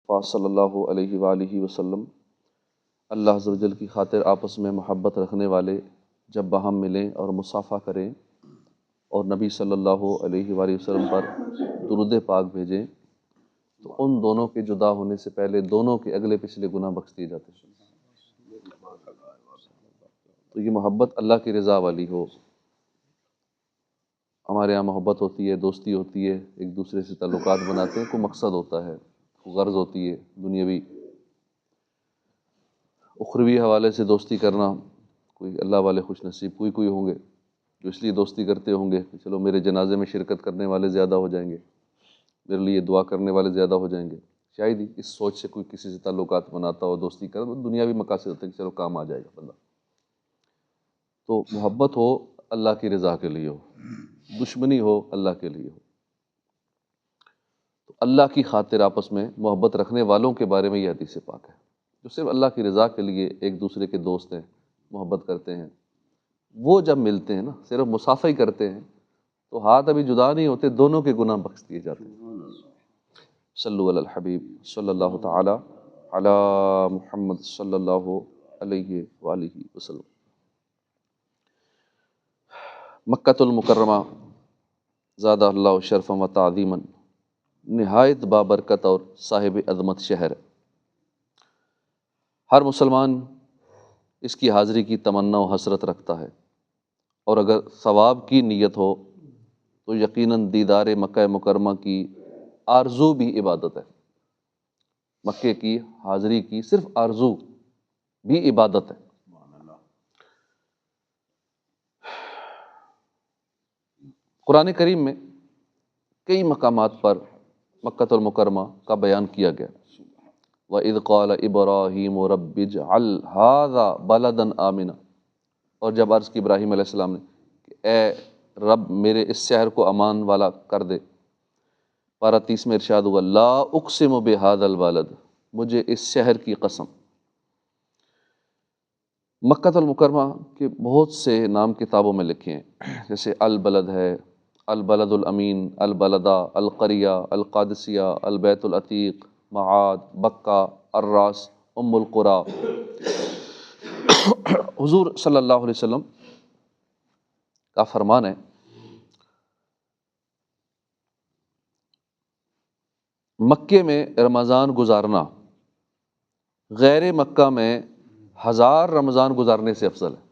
صلی اللہ علیہ وآلہ وسلم اللہ عز و جل کی خاطر آپس میں محبت رکھنے والے جب باہم ملیں اور مصافحہ کریں اور نبی صلی اللہ علیہ وآلہ وسلم پر درود پاک بھیجیں تو ان دونوں کے جدا ہونے سے پہلے دونوں کے اگلے پچھلے گناہ بخش دیے جاتے ہیں۔ تو یہ محبت اللہ کی رضا والی ہو۔ ہمارے یہاں محبت ہوتی ہے، دوستی ہوتی ہے، ایک دوسرے سے تعلقات بناتے ہیں، کوئی مقصد ہوتا ہے، کوئی غرض ہوتی ہے دنیاوی اخروی حوالے سے دوستی کرنا۔ کوئی اللہ والے خوش نصیب کوئی ہوں گے جو اس لیے دوستی کرتے ہوں گے کہ چلو میرے جنازے میں شرکت کرنے والے زیادہ ہو جائیں گے، میرے لیے دعا کرنے والے زیادہ ہو جائیں گے، شاید ہی اس سوچ سے کوئی کسی سے تعلقات بناتا ہو، دوستی کرتا، دنیاوی مقاصد ہوتے ہیں کہ چلو کام آ جائے گا بندہ۔ تو محبت ہو اللہ کی رضا کے لیے ہو، دشمنی ہو اللہ کے لیے ہو۔ تو اللہ کی خاطر آپس میں محبت رکھنے والوں کے بارے میں یہ حدیث پاک ہے، جو صرف اللہ کی رضا کے لیے ایک دوسرے کے دوست ہیں، محبت کرتے ہیں۔ وہ جب ملتے ہیں نا، صرف مصافحہ ہی کرتے ہیں تو ہاتھ ابھی جدا نہیں ہوتے، دونوں کے گناہ بخش دیے جاتے ہیں۔ صلو علی الحبیب صلی اللہ تعالی علی محمد صلی اللہ علیہ وآلہ وسلم۔ مکۃ المکرمہ زادہ اللہ شرفا و تعظیما، نہایت بابرکت اور صاحب عظمت شہر ہے۔ ہر مسلمان اس کی حاضری کی تمنا و حسرت رکھتا ہے، اور اگر ثواب کی نیت ہو تو یقیناً دیدار مکہ مکرمہ کی آرزو بھی عبادت ہے۔ مکے کی حاضری کی صرف آرزو بھی عبادت ہے۔ قرآن کریم میں کئی مقامات پر مکۃ المکرمہ کا بیان کیا گیا۔ وَإِذْ قَالَ إِبْرَاهِيمُ رَبِّ اجْعَلْ هَٰذَا بَلَدًا آمِنًا، اور جب عرض کی ابراہیم علیہ السلام نے کہ اے رب میرے اس شہر کو امان والا کر دے۔ پارہ 30 میں ارشاد ہوا لا اقسم بهذا البلد، مجھے اس شہر کی قسم۔ مکۃ المکرمہ کے بہت سے نام کتابوں میں لکھے ہیں، جیسے البلد ہے، البلد الامین، البلدہ، القریہ، القادسیہ، البیت العتیق، معاد، بکہ، الراس، ام القریٰ۔ حضور صلی اللہ علیہ وسلم کا فرمان ہے مکے میں رمضان گزارنا غیر مکہ میں 1000 رمضان گزارنے سے افضل ہے۔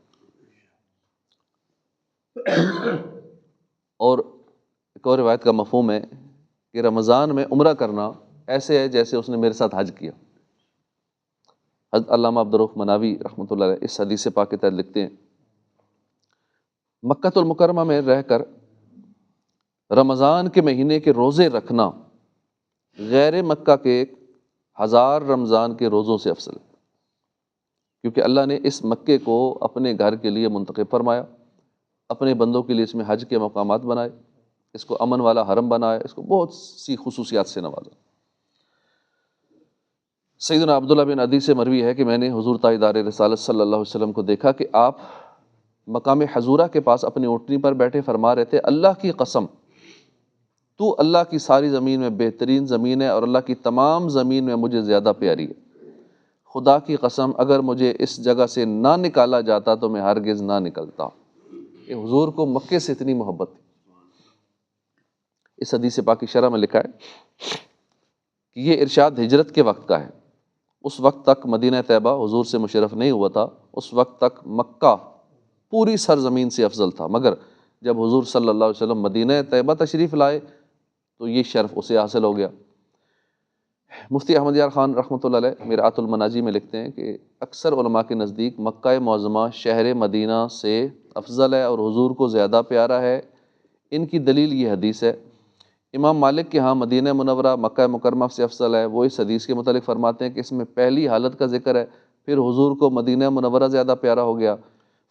اور ایک اور روایت کا مفہوم ہے کہ رمضان میں عمرہ کرنا ایسے ہے جیسے اس نے میرے ساتھ حج کیا۔ حضرت علامہ عبدالرؤف مناوی رحمۃ اللہ علیہ اس حدیث پاک کے تحت لکھتے ہیں مکۃ المکرمہ میں رہ کر رمضان کے مہینے کے روزے رکھنا غیر مکہ کے 1000 رمضان کے روزوں سے افضل ہے، کیونکہ اللہ نے اس مکے کو اپنے گھر کے لیے منتخب فرمایا، اپنے بندوں کے لیے اس میں حج کے مقامات بنائے، اس کو امن والا حرم بنایا، اس کو بہت سی خصوصیات سے نوازا۔ سیدنا عبداللہ بن عدی سے مروی ہے کہ میں نے حضور تاجدار رسالت صلی اللہ علیہ وسلم کو دیکھا کہ آپ مقام حضورہ کے پاس اپنی اونٹنی پر بیٹھے فرما رہے تھے اللہ کی قسم تو اللہ کی ساری زمین میں بہترین زمین ہے اور اللہ کی تمام زمین میں مجھے زیادہ پیاری ہے۔ خدا کی قسم اگر مجھے اس جگہ سے نہ نکالا جاتا تو میں ہرگز نہ نکلتا۔ کہ حضور کو مکے سے اتنی محبت تھی۔ اس حدیث پاک کی شرح میں لکھا ہے کہ یہ ارشاد ہجرت کے وقت کا ہے۔ اس وقت تک مدینہ طیبہ حضور سے مشرف نہیں ہوا تھا، اس وقت تک مکہ پوری سرزمین سے افضل تھا، مگر جب حضور صلی اللہ علیہ وسلم مدینہ طیبہ تشریف لائے تو یہ شرف اسے حاصل ہو گیا۔ مفتی احمد یار خان رحمۃ اللہ علیہ مرآت المناجی میں لکھتے ہیں کہ اکثر علماء کے نزدیک مکہ معظمہ شہر مدینہ سے افضل ہے اور حضور کو زیادہ پیارا ہے۔ ان کی دلیل یہ حدیث ہے۔ امام مالک کے ہاں مدینہ منورہ مکہ مکرمہ سے افضل ہے، وہ اس حدیث کے متعلق فرماتے ہیں کہ اس میں پہلی حالت کا ذکر ہے، پھر حضور کو مدینہ منورہ زیادہ پیارا ہو گیا۔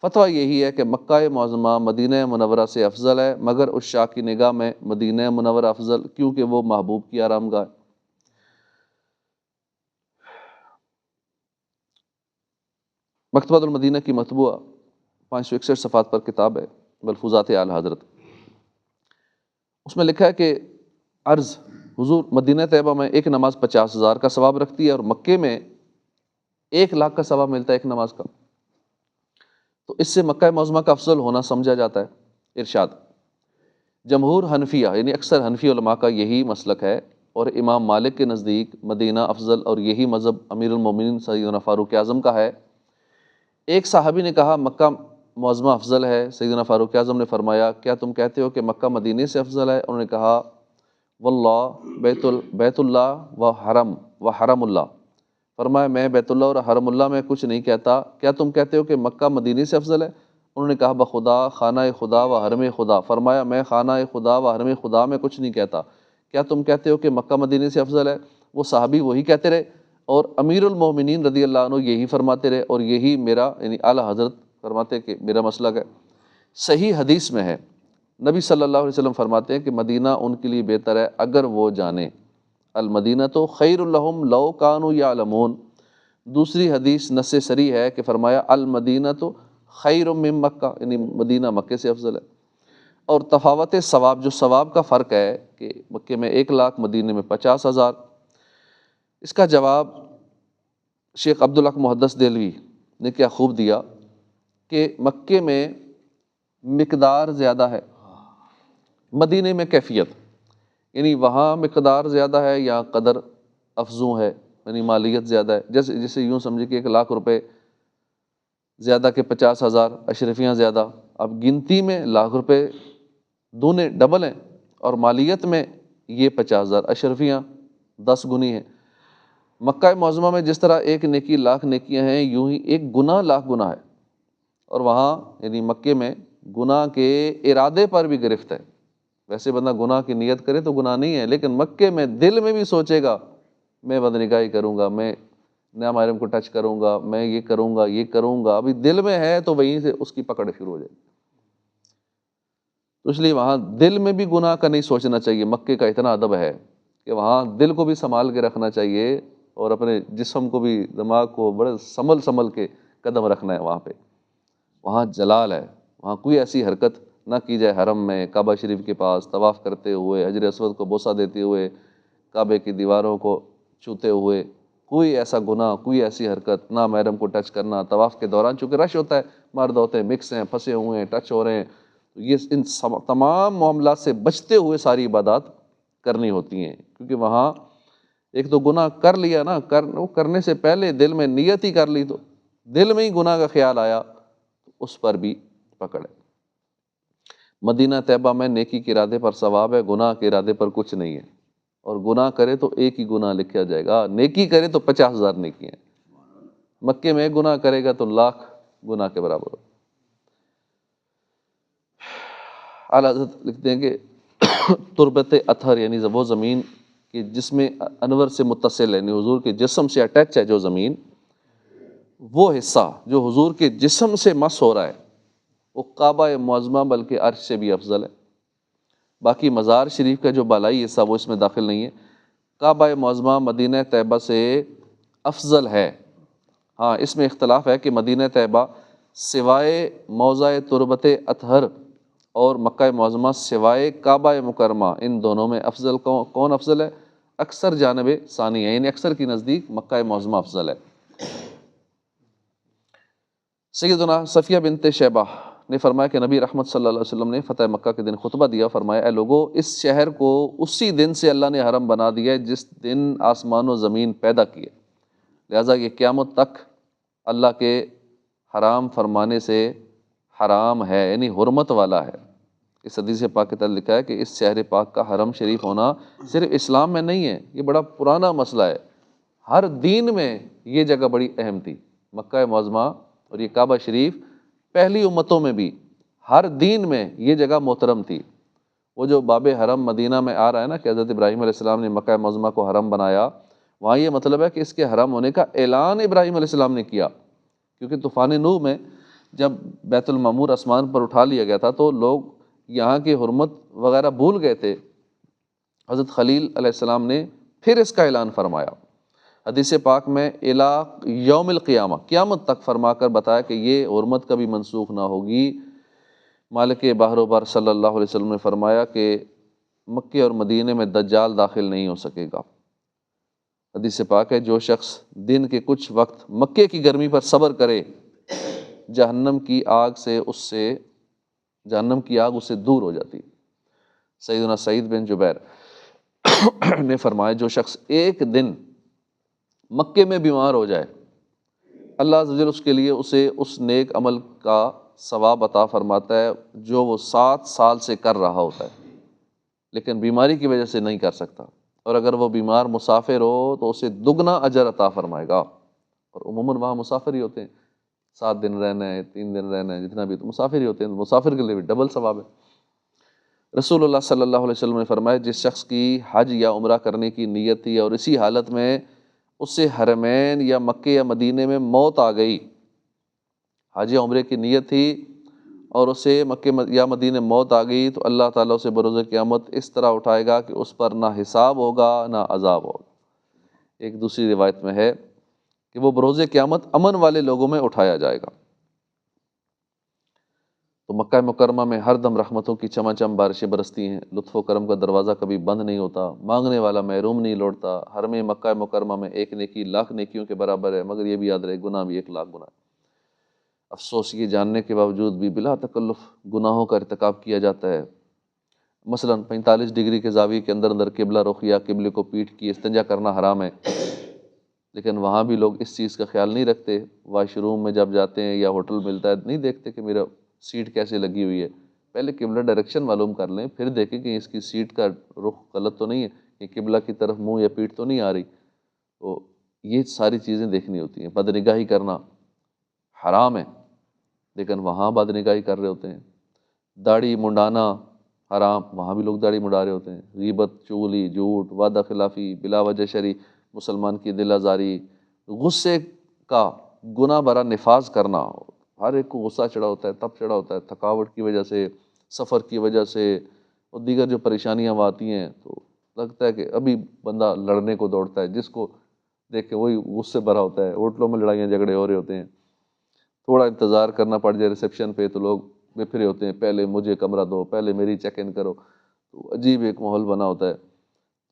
فتویٰ یہی ہے کہ مکہ معظمہ مدینہ منورہ سے افضل ہے، مگر اس شاہ کی نگاہ میں مدینہ منورہ افضل کیونکہ وہ محبوب کی آرام گاہ ہے۔ مکتبۃ المدینہ کی مطبوعہ 561 صفحات پر کتاب ہے ملفوظات اعلی حضرت، اس میں لکھا ہے کہ عرض حضور مدینہ طیبہ میں ایک نماز 50,000 کا ثواب رکھتی ہے اور مکے میں 1,00,000 کا ثواب ملتا ہے ایک نماز کا، تو اس سے مکہ معظمہ کا افضل ہونا سمجھا جاتا ہے۔ ارشاد، جمہور حنفیہ یعنی اکثر حنفی علماء کا یہی مسلک ہے، اور امام مالک کے نزدیک مدینہ افضل، اور یہی مذہب امیر المومنین سیدنا فاروق اعظم کا ہے۔ ایک صحابی نے کہا مکہ معظمہ افضل ہے، سیدنا فاروق اعظم نے فرمایا کیا تم کہتے ہو کہ مکہ مدینے سے افضل ہے؟ انہوں نے کہا واللہ بیت اللہ و حرم اللہ، فرمایا میں بیت اللہ اور حرم اللہ میں کچھ نہیں کہتا، کیا تم کہتے ہو کہ مکہ مدینے سے افضل ہے؟ انہوں نے کہا بخدا خانہ خدا و حرم خدا، فرمایا میں خانہ خدا و حرم خدا میں کچھ نہیں کہتا، کیا تم کہتے ہو کہ مکہ مدینے سے افضل ہے؟ وہ صحابی وہی کہتے رہے، اور امیر المومنین رضی اللہ عنہ یہی فرماتے رہے، اور یہی میرا یعنی اعلیٰ حضرت فرماتے کہ میرا مسلک ہے۔ صحیح حدیث میں ہے، نبی صلی اللہ علیہ وسلم فرماتے ہیں کہ مدینہ ان کے لیے بہتر ہے اگر وہ جانیں، المدینہ تو خیر لہم لو کانوا یعلمون۔ دوسری حدیث نص صریح ہے کہ فرمایا المدینہ تو خیر من مکہ، یعنی مدینہ مکے سے افضل ہے۔ اور تفاوت ثواب، جو ثواب کا فرق ہے کہ مکے میں 1,00,000 مدینے میں 50,000، اس کا جواب شیخ عبدالحق محدث دہلوی نے کیا خوب دیا کہ مکے میں مقدار زیادہ ہے، مدینے میں کیفیت، یعنی وہاں مقدار زیادہ ہے یا قدر افزوں ہے، یعنی مالیت زیادہ ہے، جیسے یوں سمجھے کہ 1,00,000 روپے زیادہ کہ 50,000 اشرفیاں زیادہ، اب گنتی میں 1,00,000 روپے دونے ڈبل ہیں، اور مالیت میں یہ 50,000 اشرفیاں 10 گنی ہیں۔ مکہ معظمہ میں جس طرح ایک نیکی 1,00,000 نیکیاں ہیں، یوں ہی ایک گناہ 1,00,000 گناہ ہے، اور وہاں یعنی مکے میں گناہ کے ارادے پر بھی گرفت ہے۔ ویسے بندہ گناہ کی نیت کرے تو گناہ نہیں ہے، لیکن مکے میں دل میں بھی سوچے گا میں بدنگاہی کروں گا، میں نامحرم کو ٹچ کروں گا، میں یہ کروں گا یہ کروں گا، ابھی دل میں ہے تو وہیں سے اس کی پکڑ شروع ہو جائے گی۔ تو اس لیے وہاں دل میں بھی گناہ کا نہیں سوچنا چاہیے، مکے کا اتنا ادب ہے کہ وہاں دل کو بھی سنبھال کے رکھنا چاہیے، اور اپنے جسم کو بھی، دماغ کو بڑے سنبھل کے قدم رکھنا ہے وہاں پہ۔ وہاں جلال ہے، وہاں کوئی ایسی حرکت نہ کی جائے حرم میں، کعبہ شریف کے پاس طواف کرتے ہوئے، حجر اسود کو بوسہ دیتے ہوئے، کعبے کی دیواروں کو چھوتے ہوئے، کوئی ایسا گناہ، کوئی ایسی حرکت، نہ محرم کو ٹچ کرنا طواف کے دوران، چونکہ رش ہوتا ہے، مرد عورتیں مکس ہیں، پھنسے ہوئے ہیں، ٹچ ہو رہے ہیں، یہ ان تمام معاملات سے بچتے ہوئے ساری عبادات کرنی ہوتی ہیں، کیونکہ وہاں ایک تو گناہ کر لیا نا، وہ کرنے سے پہلے دل میں نیت ہی کر لی، تو دل میں ہی گناہ کا خیال آیا، اس پر بھی پکڑ ہے۔ مدینہ طیبہ میں نیکی کے ارادے پر ثواب ہے، گناہ کے ارادے پر کچھ نہیں ہے، اور گناہ کرے تو ایک ہی گناہ لکھا جائے گا، نیکی کرے تو 50,000 نیکی ہیں، مکے میں ایک گناہ کرے گا تو 1,00,000 گناہ کے برابر ہو۔ اعلیٰ حضرت لکھتے ہیں کہ تربت اطہر یعنی وہ زمین کہ جس میں انور سے متصل ہے، یعنی حضور کے جسم سے اٹیچ ہے جو زمین، وہ حصہ جو حضور کے جسم سے مس ہو رہا ہے وہ کعبہ معظمہ بلکہ عرش سے بھی افضل ہے۔ باقی مزار شریف کا جو بالائی حصہ وہ اس میں داخل نہیں ہے۔ کعبہ معظمہ مدینہ طیبہ سے افضل ہے، ہاں اس میں اختلاف ہے کہ مدینہ طیبہ سوائے موضع تربت اطہر اور مکہ معظمہ سوائے کعبہ مکرمہ، ان دونوں میں افضل کون افضل ہے؟ اکثر جانب ثانی ہے، یعنی اکثر کی نزدیک مکہ معظمہ افضل ہے۔ سیدنا صفیہ بنت شیبہ نے فرمایا کہ نبی رحمت صلی اللہ علیہ وسلم نے فتح مکہ کے دن خطبہ دیا، فرمایا اے لوگو، اس شہر کو اسی دن سے اللہ نے حرم بنا دیا ہے جس دن آسمان و زمین پیدا کیے، لہٰذا یہ قیامت تک اللہ کے حرام فرمانے سے حرام ہے، یعنی حرمت والا ہے۔ اس حدیث پاک کے تحت لکھا ہے کہ اس شہر پاک کا حرم شریف ہونا صرف اسلام میں نہیں ہے، یہ بڑا پرانا مسئلہ ہے، ہر دین میں یہ جگہ بڑی اہم تھی۔ مکہ معظمہ اور یہ کعبہ شریف پہلی امتوں میں بھی ہر دین میں یہ جگہ محترم تھی۔ وہ جو باب حرم مدینہ میں آ رہا ہے نا کہ حضرت ابراہیم علیہ السلام نے مکہ معظمہ کو حرم بنایا، وہاں یہ مطلب ہے کہ اس کے حرم ہونے کا اعلان ابراہیم علیہ السلام نے کیا، کیونکہ طوفان نوح میں جب بیت المعمور آسمان پر اٹھا لیا گیا تھا تو لوگ یہاں کی حرمت وغیرہ بھول گئے تھے، حضرت خلیل علیہ السلام نے پھر اس کا اعلان فرمایا، حدیث پاک میں الی یوم القیامہ، قیامت تک فرما کر بتایا کہ یہ حرمت کبھی منسوخ نہ ہوگی۔ مالک بحر و بر صلی اللہ علیہ وسلم نے فرمایا کہ مکے اور مدینے میں دجال داخل نہیں ہو سکے گا۔ حدیث پاک ہے جو شخص دن کے کچھ وقت مکے کی گرمی پر صبر کرے جہنم کی آگ اس سے دور ہو جاتی۔ سیدنا سعید بن جبیر نے فرمایا جو شخص ایک دن مکے میں بیمار ہو جائے اللہ عز و جل اس کے لیے اسے اس نیک عمل کا ثواب عطا فرماتا ہے جو وہ 7 سال سے کر رہا ہوتا ہے، لیکن بیماری کی وجہ سے نہیں کر سکتا، اور اگر وہ بیمار مسافر ہو تو اسے دگنا اجر عطا فرمائے گا۔ اور عموماً وہاں مسافر ہی ہوتے ہیں، 7 دن رہنا ہے، 3 دن رہنا ہے، جتنا بھی، تو مسافر ہی ہوتے ہیں، مسافر کے لیے بھی ڈبل ثواب ہے۔ رسول اللہ صلی اللہ علیہ وسلم نے فرمایا جس شخص کی حج یا عمرہ کرنے کی نیت تھی اور اسی حالت میں اس سے حرمین یا مکے یا مدینے میں موت آ گئی، حج یا عمرے کی نیت تھی اور اسے مکے یا مدینے میں موت آ گئی، تو اللہ تعالیٰ اسے بروز قیامت اس طرح اٹھائے گا کہ اس پر نہ حساب ہوگا نہ عذاب ہوگا۔ ایک دوسری روایت میں ہے کہ وہ بروز قیامت امن والے لوگوں میں اٹھایا جائے گا۔ تو مکہ مکرمہ میں ہر دم رحمتوں کی چماچم بارشیں برستی ہیں، لطف و کرم کا دروازہ کبھی بند نہیں ہوتا، مانگنے والا محروم نہیں لوٹتا۔ حرم مکہ مکرمہ میں ایک نیکی لاکھ نیکیوں کے برابر ہے، مگر یہ بھی یاد رہے گناہ بھی 1,00,000 گناہ ہے۔ افسوس یہ جاننے کے باوجود بھی بلا تکلف گناہوں کا ارتکاب کیا جاتا ہے۔ مثلا 45 ڈگری کے زاویے کے اندر قبلہ رخ یا قبلے کو پیٹ کی استنجا کرنا حرام ہے، لیکن وہاں بھی لوگ اس چیز کا خیال نہیں رکھتے۔ واش روم میں جب جاتے ہیں یا ہوٹل ملتا ہے نہیں دیکھتے کہ میرا سیٹ کیسے لگی ہوئی ہے، پہلے قبلہ ڈائریکشن معلوم کر لیں، پھر دیکھیں کہ اس کی سیٹ کا رخ غلط تو نہیں ہے، کہ قبلہ کی طرف منہ یا پیٹھ تو نہیں آ رہی۔ تو یہ ساری چیزیں دیکھنی ہوتی ہیں۔ بدنگاہی کرنا حرام ہے، لیکن وہاں بدنگاہی کر رہے ہوتے ہیں۔ داڑھی منڈانا حرام، وہاں بھی لوگ داڑھی منڈا رہے ہوتے ہیں۔ غیبت، چغلی، جھوٹ، وعدہ خلافی، بلا وجہ شرعی مسلمان کی دل آزاری، غصے کا گناہ برا نفاذ کرنا، ہر ایک کو غصہ چڑھا ہوتا ہے، تب چڑھا ہوتا ہے تھکاوٹ کی وجہ سے، سفر کی وجہ سے اور دیگر جو پریشانیاں آتی ہیں، تو لگتا ہے کہ ابھی بندہ لڑنے کو دوڑتا ہے، جس کو دیکھ کے وہی غصے بھرا ہوتا ہے۔ ہوٹلوں میں لڑائیاں جھگڑے ہو رہے ہوتے ہیں، تھوڑا انتظار کرنا پڑ جائے ریسیپشن پہ تو لوگ بکھرے ہوتے ہیں، پہلے مجھے کمرہ دو، پہلے میری چیک ان کرو، تو عجیب ایک ماحول بنا ہوتا ہے۔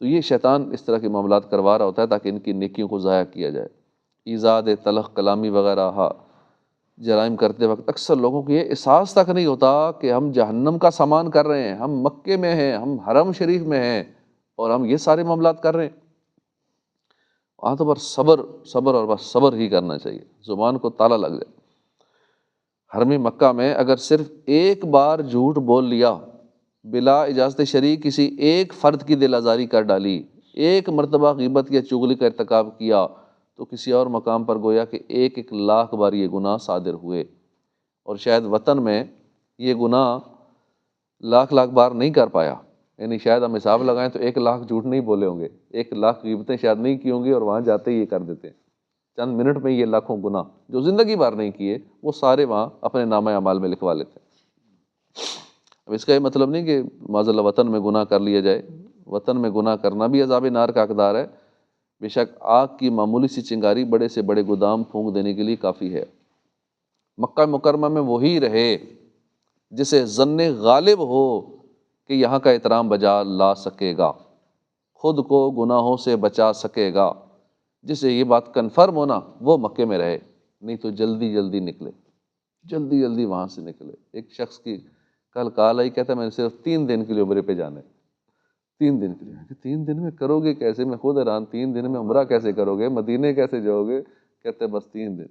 تو یہ شیطان اس طرح کے معاملات کروا رہا ہوتا ہے تاکہ ان کی نیکیوں کو ضائع کیا جائے۔ ایجاد تلخ کلامی وغیرہ جرائم کرتے وقت اکثر لوگوں کو یہ احساس تک نہیں ہوتا کہ ہم جہنم کا سامان کر رہے ہیں، ہم مکے میں ہیں، ہم حرم شریف میں ہیں، اور ہم یہ سارے معاملات کر رہے ہیں۔ وہاں تو بس صبر اور بس صبر ہی کرنا چاہیے، زبان کو تالا لگ جائے۔ حرم مکہ میں اگر صرف ایک بار جھوٹ بول لیا، بلا اجازت شرعی کسی ایک فرد کی دل آزاری کر ڈالی، ایک مرتبہ غیبت یا چغلی کا ارتکاب کیا، تو کسی اور مقام پر گویا کہ 1,00,000 بار یہ گناہ صادر ہوئے۔ اور شاید وطن میں یہ گناہ لاکھ بار نہیں کر پایا، یعنی شاید ہم حساب لگائیں تو 1,00,000 جھوٹ نہیں بولے ہوں گے، 1,00,000 غیبتیں شاید نہیں کی ہوں گی، اور وہاں جاتے ہی یہ کر دیتے ہیں۔ چند منٹ میں یہ لاکھوں گناہ جو زندگی بھر نہیں کیے، وہ سارے وہاں اپنے نامہ اعمال میں لکھوا لیتے ہیں۔ اب اس کا یہ مطلب نہیں کہ معاذ اللہ وطن میں گناہ کر لیا جائے، وطن میں گناہ کرنا بھی عذاب نار کا حقدار ہے۔ بے شک آگ کی معمولی سی چنگاری بڑے سے بڑے گودام پھونک دینے کے لیے کافی ہے۔ مکہ مکرمہ میں وہی رہے جسے ظن غالب ہو کہ یہاں کا احترام بجا لا سکے گا، خود کو گناہوں سے بچا سکے گا، جسے یہ بات کنفرم ہونا وہ مکے میں رہے، نہیں تو جلدی جلدی نکلے، جلدی جلدی وہاں سے نکلے۔ ایک شخص کی کل کال آئی، کہتا ہے میں نے صرف 3 دن کے لیے عمرے پہ جانا ہے، 3 دن کے لیے۔ کہ 3 دن میں کرو گے کیسے؟ میں خود حیران، 3 دن میں عمرہ کیسے کرو گے، مدینے کیسے جاؤ گے؟ کہتے ہیں بس 3 دن،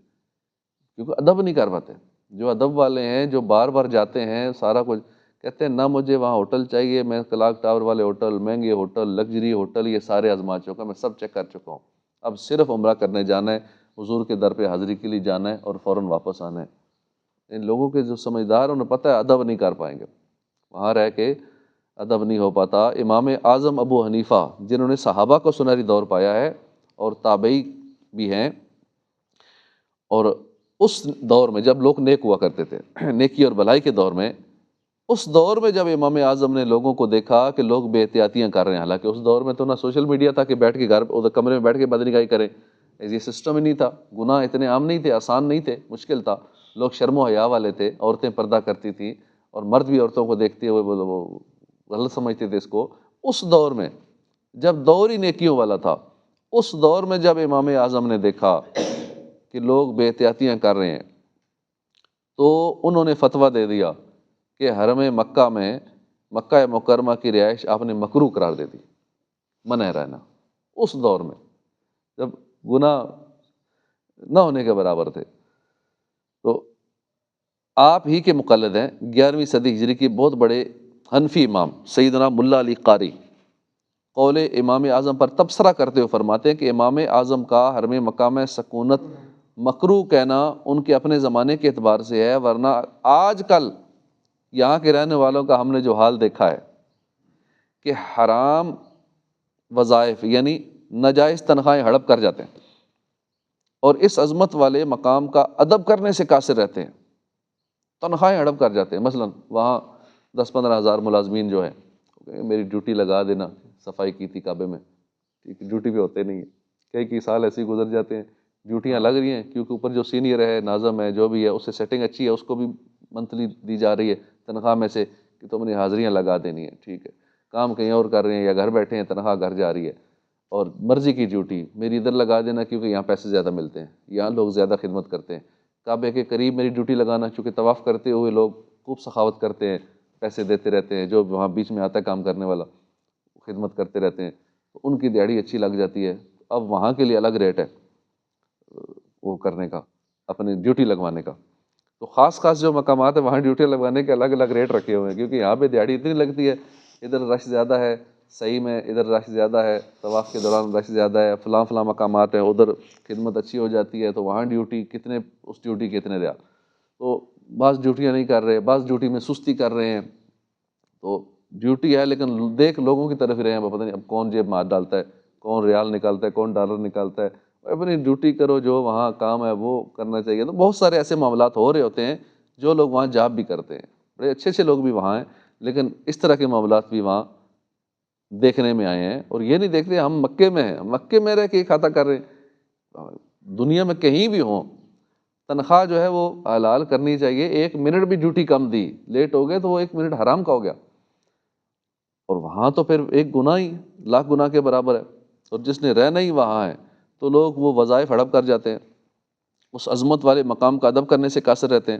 کیونکہ ادب نہیں کر پاتے۔ جو ادب والے ہیں، جو بار بار جاتے ہیں، سارا کچھ کہتے ہیں، نہ مجھے وہاں ہوٹل چاہیے، میں کلاک ٹاور والے ہوٹل، مہنگے ہوٹل، لگژری ہوٹل، یہ سارے آزما چکا، میں سب چیک کر چکا ہوں، اب صرف عمرہ کرنے جانا ہے، حضور کے در پہ حاضری کے لیے جانا ہے اور فوراً واپس آنا ہے۔ ان لوگوں کے جو سمجھدار ہیں، انہیں پتہ ہے ادب نہیں کر پائیں گے، وہاں رہ کے ادب نہیں ہو پاتا۔ امام اعظم ابو حنیفہ، جنہوں نے صحابہ کو سنہری دور پایا ہے اور تابعی بھی ہیں، اور اس دور میں جب لوگ نیک ہوا کرتے تھے، نیکی اور بھلائی کے دور میں، اس دور میں جب امام اعظم نے لوگوں کو دیکھا کہ لوگ بے احتیاطیاں کر رہے ہیں، حالانکہ اس دور میں تو نہ سوشل میڈیا تھا کہ بیٹھ کے گھر ادھر کمرے میں بیٹھ کے بدنگاہی کریں، یہ سسٹم ہی نہیں تھا، گناہ اتنے عام نہیں تھے، آسان نہیں تھے، مشکل تھا، لوگ شرم و حیا والے تھے، عورتیں پردہ کرتی تھیں، اور مرد بھی عورتوں کو دیکھتے ہوئے وہ غلط سمجھتے تھے اس کو، اس دور میں جب دور ہی نیکیوں والا تھا، اس دور میں جب امام اعظم نے دیکھا کہ لوگ بے احتیاطیاں کر رہے ہیں تو انہوں نے فتویٰ دے دیا کہ حرم مکہ میں، مکہ مکرمہ کی رہائش آپ نے مکروہ قرار دے دی، منع ہے رہنا۔ اس دور میں جب گناہ نہ ہونے کے برابر تھے، تو آپ ہی کے مقلد ہیں 11ویں صدی ہجری کی بہت بڑے حنفی امام سیدنا ملا علی قاری، قول امام اعظم پر تبصرہ کرتے ہوئے فرماتے ہیں کہ امام اعظم کا حرم مکہ میں سکونت مکروہ کہنا ان کے اپنے زمانے کے اعتبار سے ہے، ورنہ آج کل یہاں کے رہنے والوں کا ہم نے جو حال دیکھا ہے کہ حرام وظائف یعنی ناجائز تنخواہیں ہڑپ کر جاتے ہیں اور اس عظمت والے مقام کا ادب کرنے سے قاصر رہتے ہیں، تنخواہیں ہڑپ کر جاتے ہیں۔ مثلا وہاں 10-15 ہزار ملازمین جو ہیں، میری ڈیوٹی لگا دینا، صفائی کی تھی کعبے میں، ٹھیک ہے، ڈیوٹی پہ ہوتے نہیں ہیں، کئی سال ایسے ہی گزر جاتے ہیں، ڈیوٹیاں لگ رہی ہیں کیونکہ اوپر جو سینئر ہے، ناظم ہے، جو بھی ہے، اس سے سیٹنگ اچھی ہے، اس کو بھی منتھلی دی جا رہی ہے تنخواہ میں سے کہ تم نے حاضریاں لگا دینی ہے، ٹھیک ہے، کام کہیں اور کر رہے ہیں یا گھر بیٹھے ہیں، تنخواہ گھر جا رہی ہے، اور مرضی کی ڈیوٹی میری ادھر لگا دینا کیونکہ یہاں پیسے زیادہ ملتے ہیں، یہاں لوگ زیادہ خدمت کرتے ہیں، کعبے کے قریب میری ڈیوٹی لگانا، چونکہ طواف کرتے ہوئے لوگ خوب سخاوت کرتے ہیں، پیسے دیتے رہتے ہیں، جو وہاں بیچ میں آتا ہے کام کرنے والا خدمت کرتے رہتے ہیں، تو ان کی دیہڑی اچھی لگ جاتی ہے، اب وہاں کے لیے الگ ریٹ ہے وہ کرنے کا، اپنی ڈیوٹی لگوانے کا۔ تو خاص جو مقامات ہیں وہاں ڈیوٹی لگوانے کے الگ الگ ریٹ رکھے ہوئے ہیں، کیونکہ یہاں پہ دیہڑی اتنی لگتی ہے، ادھر رش زیادہ ہے، صحیح میں ادھر رش زیادہ ہے، طواف کے دوران رش زیادہ ہے، فلاں فلاں مقامات ہیں ادھر خدمت اچھی ہو جاتی ہے، تو وہاں ڈیوٹی کتنے، اس ڈیوٹی کے اتنے ریال، تو بعض ڈیوٹیاں نہیں کر رہے، بعض ڈیوٹی میں سستی کر رہے ہیں، تو ڈیوٹی ہے لیکن دیکھ لوگوں کی طرف رہے ہیں، پتہ نہیں اب کون جیب مار ڈالتا ہے، کون ریال نکالتا ہے، کون ڈالر نکالتا ہے، اپنی ڈیوٹی کرو، جو وہاں کام ہے وہ کرنا چاہیے۔ تو بہت سارے ایسے معاملات ہو رہے ہوتے ہیں جو لوگ وہاں جاب بھی کرتے ہیں، بڑے اچھے اچھے لوگ بھی وہاں ہیں، لیکن اس طرح کے معاملات بھی وہاں دیکھنے میں آئے ہیں، اور یہ نہیں دیکھتے ہم مکے میں ہیں، مکے میں رہ کے یہ کھاتا کر رہے ہیں، دنیا میں کہیں بھی ہوں تنخواہ جو ہے وہ حلال کرنی چاہیے، 1 منٹ بھی ڈیوٹی کم دی، لیٹ ہو گئے تو وہ 1 منٹ حرام کا ہو گیا، اور وہاں تو پھر ایک گناہ ہی لاکھ گناہ کے برابر ہے، اور جس نے رہنا ہی وہاں ہے تو لوگ وہ وظائف ہڑپ کر جاتے ہیں، اس عظمت والے مقام کا ادب کرنے سے قاصر رہتے ہیں۔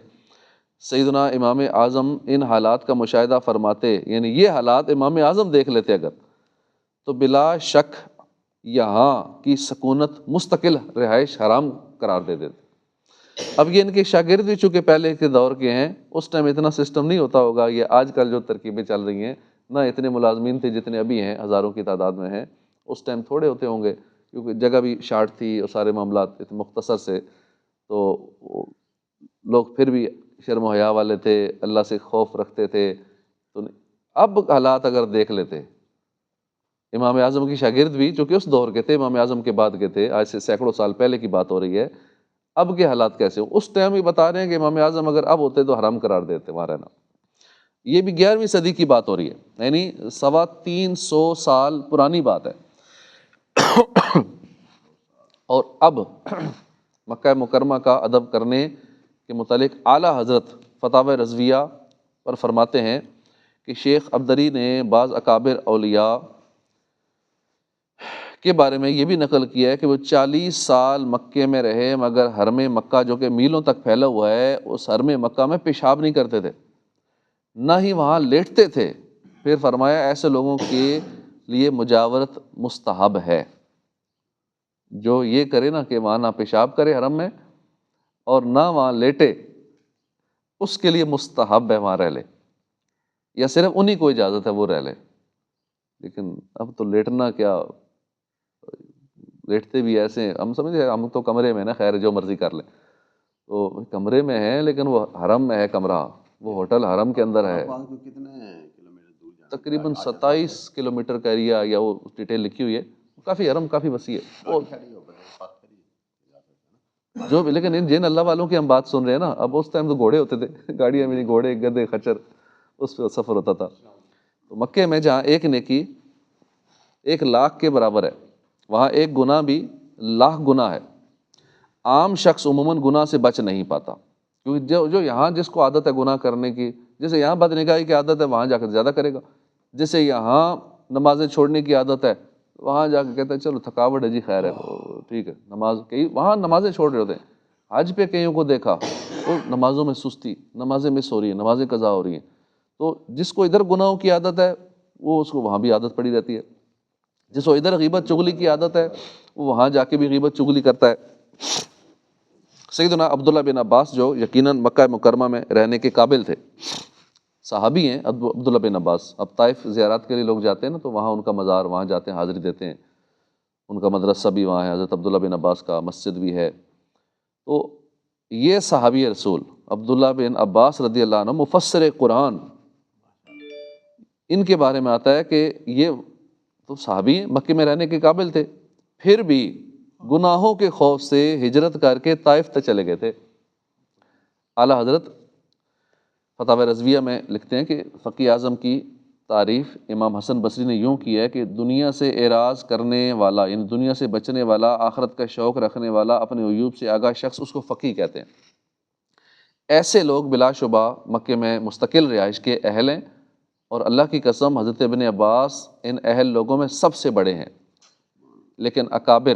سیدنا امام اعظم ان حالات کا مشاہدہ فرماتے، یعنی یہ حالات امام اعظم دیکھ لیتے اگر، تو بلا شک یہاں کی سکونت مستقل رہائش حرام قرار دے دیتے۔ اب یہ ان کے شاگرد بھی چونکہ پہلے کے دور کے ہیں، اس ٹائم اتنا سسٹم نہیں ہوتا ہوگا، یہ آج کل جو ترکیبیں چل رہی ہیں، نہ اتنے ملازمین تھے جتنے ابھی ہیں، ہزاروں کی تعداد میں ہیں، اس ٹائم تھوڑے ہوتے ہوں گے کیونکہ جگہ بھی شارٹ تھی اور سارے معاملات اتنے مختصر سے، تو لوگ پھر بھی شرم و حیا والے تھے، اللہ سے خوف رکھتے تھے، تو اب حالات اگر دیکھ لیتے، امام اعظم کی شاگرد بھی چونکہ اس دور کے تھے، امام اعظم کے بعد کے تھے، آج سے سینکڑوں سال پہلے کی بات ہو رہی ہے، اب کے حالات کیسے ہوں، اس ٹائم ہی بتا رہے ہیں کہ امام اعظم اگر اب ہوتے تو حرام قرار دیتے وہاں رہنا۔ یہ بھی 11ویں صدی کی بات ہو رہی ہے، یعنی 350 سال پرانی بات ہے، اور اب مکہ مکرمہ کا ادب کرنے کے متعلق اعلیٰ حضرت فتاوی رضویہ پر فرماتے ہیں کہ شیخ عبدری نے بعض اکابر اولیاء کے بارے میں یہ بھی نقل کیا ہے کہ وہ 40 سال مکے میں رہے مگر حرم مکہ جو کہ میلوں تک پھیلا ہوا ہے، اس حرم مکہ میں پیشاب نہیں کرتے تھے، نہ ہی وہاں لیٹتے تھے۔ پھر فرمایا ایسے لوگوں کے لیے مجاورت مستحب ہے، جو یہ کرے نا کہ وہاں نہ پیشاب کرے حرم میں اور نہ وہاں لیٹے، اس کے لیے مستحب ہے وہاں رہ لے، یا صرف انہی کو اجازت ہے وہ رہ لے۔ لیکن اب تو لیٹنا کیا، لیٹتے بھی ایسے، ہم سمجھے ہم تو کمرے میں نا، خیر جو مرضی کر لیں، تو کمرے میں ہے لیکن وہ حرم میں ہے کمرہ، وہ ہوٹل حرم کے اندر ہے، تقریباً 27 کلومیٹر کا ایریا، یا وہ ڈیٹیل لکھی ہوئی ہے، کافی حرم کافی وسیع ہے جو بھی، لیکن جن اللہ والوں کی ہم بات سن رہے ہیں نا، اب اس ٹائم تو گھوڑے ہوتے تھے، گاڑیاں بھی نہیں، گھوڑے گدھے خچر، اس پہ سفر ہوتا تھا۔ تو مکے میں جہاں ایک نیکی 1,00,000 کے برابر ہے، وہاں ایک گناہ بھی 1,00,000 گناہ ہے۔ عام شخص عموماً گناہ سے بچ نہیں پاتا، کیونکہ جو یہاں جس کو عادت ہے گناہ کرنے کی، جیسے یہاں بد نگاہی کی عادت ہے وہاں جا کر زیادہ کرے گا، جیسے یہاں نمازیں چھوڑنے کی عادت ہے، وہاں جا کے کہتا ہے چلو تھکاوٹ ہے جی، خیر ہے ٹھیک ہے نماز، کئی وہاں نمازیں چھوڑ رہے ہوتے ہیں۔ حج پہ کئیوں کو دیکھا وہ نمازوں میں سستی، نمازیں مس ہو رہی ہیں، نمازیں قضا ہو رہی ہیں۔ تو جس کو ادھر گناہوں کی عادت ہے وہ اس کو وہاں بھی عادت پڑی رہتی ہے، جس کو ادھر غیبت چغلی کی عادت ہے وہ وہاں جا کے بھی غیبت چغلی کرتا ہے۔ سیدنا عبداللہ بن عباس جو یقیناً مکہ مکرمہ میں رہنے کے قابل تھے، صحابی ہیں عبداللہ بن عباس۔ اب طائف زیارات کے لیے لوگ جاتے ہیں نا، تو وہاں ان کا مزار، وہاں جاتے ہیں حاضری دیتے ہیں، ان کا مدرسہ بھی وہاں ہے، حضرت عبداللہ بن عباس کا مسجد بھی ہے۔ تو یہ صحابی رسول عبداللہ بن عباس رضی اللہ عنہ مفسر قرآن، ان کے بارے میں آتا ہے کہ یہ تو صحابی ہیں، مکے میں رہنے کے قابل تھے، پھر بھی گناہوں کے خوف سے ہجرت کر کے طائف تک چلے گئے تھے۔ اعلیٰ حضرت فتاوی رضویہ میں لکھتے ہیں کہ فقی اعظم کی تعریف امام حسن بصری نے یوں کی ہے کہ دنیا سے اعراض کرنے والا، یعنی دنیا سے بچنے والا، آخرت کا شوق رکھنے والا، اپنے عیوب سے آگاہ شخص، اس کو فقی کہتے ہیں۔ ایسے لوگ بلا شبہ مکے میں مستقل رہائش کے اہل ہیں، اور اللہ کی قسم حضرت ابن عباس ان اہل لوگوں میں سب سے بڑے ہیں۔ لیکن اکابر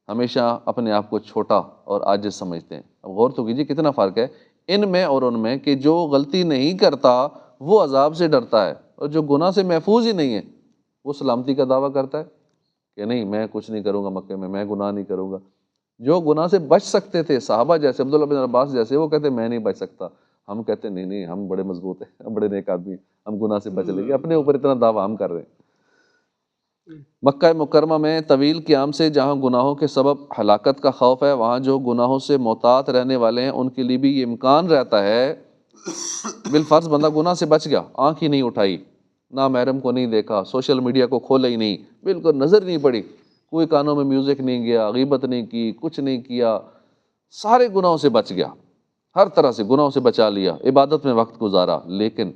ہمیشہ اپنے آپ کو چھوٹا اور عاجز سمجھتے ہیں۔ اب غور تو کیجیے کتنا فرق ہے ان میں اور ان میں، کہ جو غلطی نہیں کرتا وہ عذاب سے ڈرتا ہے، اور جو گناہ سے محفوظ ہی نہیں ہے وہ سلامتی کا دعویٰ کرتا ہے کہ نہیں میں کچھ نہیں کروں گا مکے میں گناہ نہیں کروں گا۔ جو گناہ سے بچ سکتے تھے صحابہ جیسے عبداللہ بن عباس جیسے، وہ کہتے میں نہیں بچ سکتا، ہم کہتے نہیں ہم بڑے مضبوط ہیں، ہم بڑے نیک آدمی ہیں، ہم گناہ سے بچ لیں گے، اپنے اوپر اتنا دعویٰ ہم کر رہے ہیں۔ مکہ مکرمہ میں طویل قیام سے جہاں گناہوں کے سبب ہلاکت کا خوف ہے، وہاں جو گناہوں سے محتاط رہنے والے ہیں ان کے لیے بھی یہ امکان رہتا ہے، بالفرض بندہ گناہ سے بچ گیا، آنکھ ہی نہیں اٹھائی، نامحرم کو نہیں دیکھا، سوشل میڈیا کو کھولا ہی نہیں، بالکل نظر نہیں پڑی، کوئی کانوں میں میوزک نہیں گیا، غیبت نہیں کی، کچھ نہیں کیا، سارے گناہوں سے بچ گیا، ہر طرح سے گناہوں سے بچا لیا، عبادت میں وقت گزارا، لیکن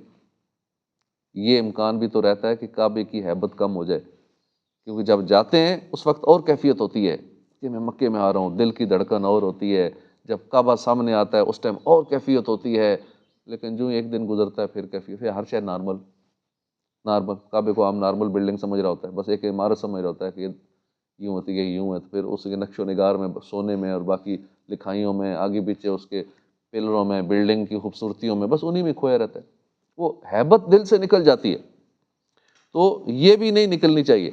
یہ امکان بھی تو رہتا ہے کہ کعبے کی ہیبت کم ہو جائے، کیونکہ جب جاتے ہیں اس وقت اور کیفیت ہوتی ہے کہ میں مکے میں آ رہا ہوں، دل کی دھڑکن اور ہوتی ہے، جب کعبہ سامنے آتا ہے اس ٹائم اور کیفیت ہوتی ہے، لیکن جو ایک دن گزرتا ہے پھر کیفیت، پھر ہر شے نارمل کعبے کو عام نارمل بلڈنگ سمجھ رہا ہوتا ہے، بس ایک عمارت سمجھ رہا ہوتا ہے کہ یوں ہوتی ہے یوں ہے، پھر اس کے نقش و نگار میں، سونے میں اور باقی لکھائیوں میں، آگے پیچھے اس کے پلروں میں، بلڈنگ کی خوبصورتیوں میں، بس انہی میں کھویا رہتا ہے، وہ ہیبت دل سے نکل جاتی ہے۔ تو یہ بھی نہیں نکلنی چاہیے،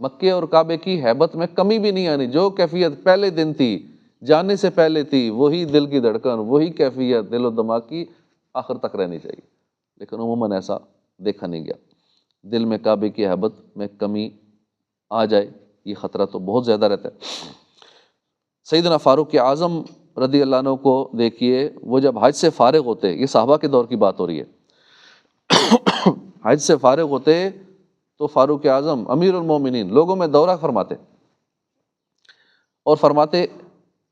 مکے اور کعبے کی ہیبت میں کمی بھی نہیں آنی، جو کیفیت پہلے دن تھی، جانے سے پہلے تھی، وہی دل کی دھڑکن، وہی کیفیت دل و دماغ کی آخر تک رہنی چاہیے، لیکن عموماً ایسا دیکھا نہیں گیا۔ دل میں کعبے کی ہیبت میں کمی آ جائے یہ خطرہ تو بہت زیادہ رہتا ہے۔ سیدنا فاروق اعظم رضی اللہ عنہ کو دیکھیے، وہ جب حج سے فارغ ہوتے، یہ صحابہ کے دور کی بات ہو رہی ہے، حج سے فارغ ہوتے تو فاروق اعظم امیر المومنین لوگوں میں دورہ فرماتے اور فرماتے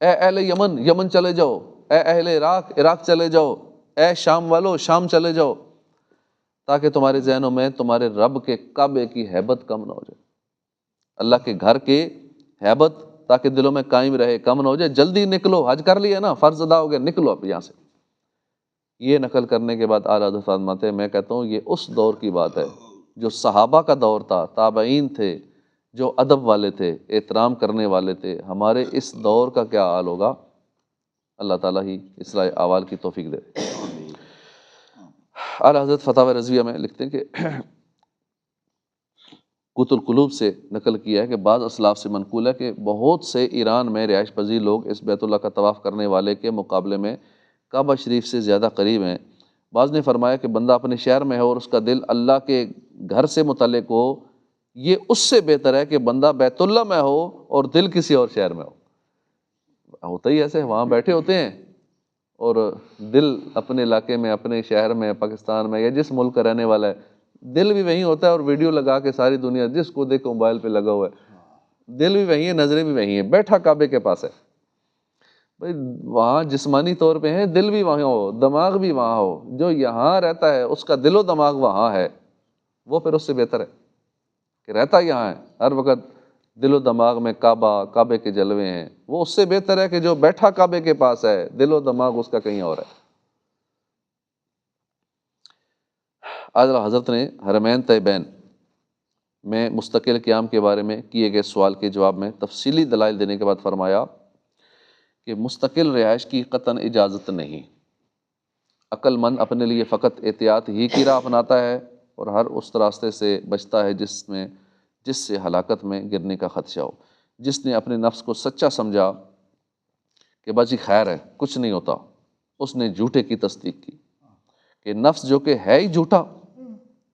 اے اہل یمن یمن چلے جاؤ، اے اہل عراق عراق چلے جاؤ، اے شام والو شام چلے جاؤ، تاکہ تمہارے ذہنوں میں تمہارے رب کے کعبے کی ہیبت کم نہ ہو جائے، اللہ کے گھر کی ہیبت تاکہ دلوں میں قائم رہے، کم نہ ہو جائے، جلدی نکلو، حج کر لیا نا، فرض ادا ہو گیا، نکلو اب یہاں سے۔ یہ نقل کرنے کے بعد اعلیٰ حضرت فرماتے ہیں میں کہتا ہوں یہ اس دور کی بات ہے جو صحابہ کا دور تھا، تابعین تھے جو ادب والے تھے، احترام کرنے والے تھے، ہمارے اس دور کا کیا حال ہوگا، اللہ تعالیٰ ہی اصلاح احوال کی توفیق دے۔ اعلیٰ حضرت فتاوی رضویہ میں لکھتے ہیں کہ قوت القلوب سے نقل کیا ہے کہ بعض اسلاف سے منقول ہے کہ بہت سے ایران میں رہائش پذیر لوگ اس بیت اللہ کا طواف کرنے والے کے مقابلے میں کعبہ شریف سے زیادہ قریب ہیں۔ بعض نے فرمایا کہ بندہ اپنے شہر میں ہو اور اس کا دل اللہ کے گھر سے متعلق ہو، یہ اس سے بہتر ہے کہ بندہ بیت اللہ میں ہو اور دل کسی اور شہر میں ہو۔ ہوتا ہی ایسے، وہاں بیٹھے ہوتے ہیں اور دل اپنے علاقے میں، اپنے شہر میں، پاکستان میں یا جس ملک کا رہنے والا ہے، دل بھی وہیں ہوتا ہے، اور ویڈیو لگا کے ساری دنیا جس کو دیکھو موبائل پہ لگا ہوا ہے، دل بھی وہیں ہے، نظریں بھی وہیں ہیں، بیٹھا کعبے کے پاس ہے۔ بھائی وہاں جسمانی طور پہ ہے، دل بھی وہاں ہو، دماغ بھی وہاں ہو، جو یہاں رہتا ہے اس کا دل و دماغ وہاں ہے، وہ پھر اس سے بہتر ہے کہ رہتا یہاں ہے، ہر وقت دل و دماغ میں کعبہ، کعبے کے جلوے ہیں، وہ اس سے بہتر ہے کہ جو بیٹھا کعبے کے پاس ہے، دل و دماغ اس کا کہیں اور ہے۔ اعلیٰ حضرت نے حرمین طیبین میں مستقل قیام کے بارے میں کیے گئے سوال کے جواب میں تفصیلی دلائل دینے کے بعد فرمایا کہ مستقل رہائش کی قطعاً اجازت نہیں، عقل مند اپنے لیے فقط احتیاط ہی کی راہ اپناتا ہے اور ہر اس راستے سے بچتا ہے جس سے ہلاکت میں گرنے کا خدشہ ہو۔ جس نے اپنے نفس کو سچا سمجھا کہ بس یہ خیر ہے، کچھ نہیں ہوتا، اس نے جھوٹے کی تصدیق کی کہ نفس جو کہ ہے ہی جھوٹا،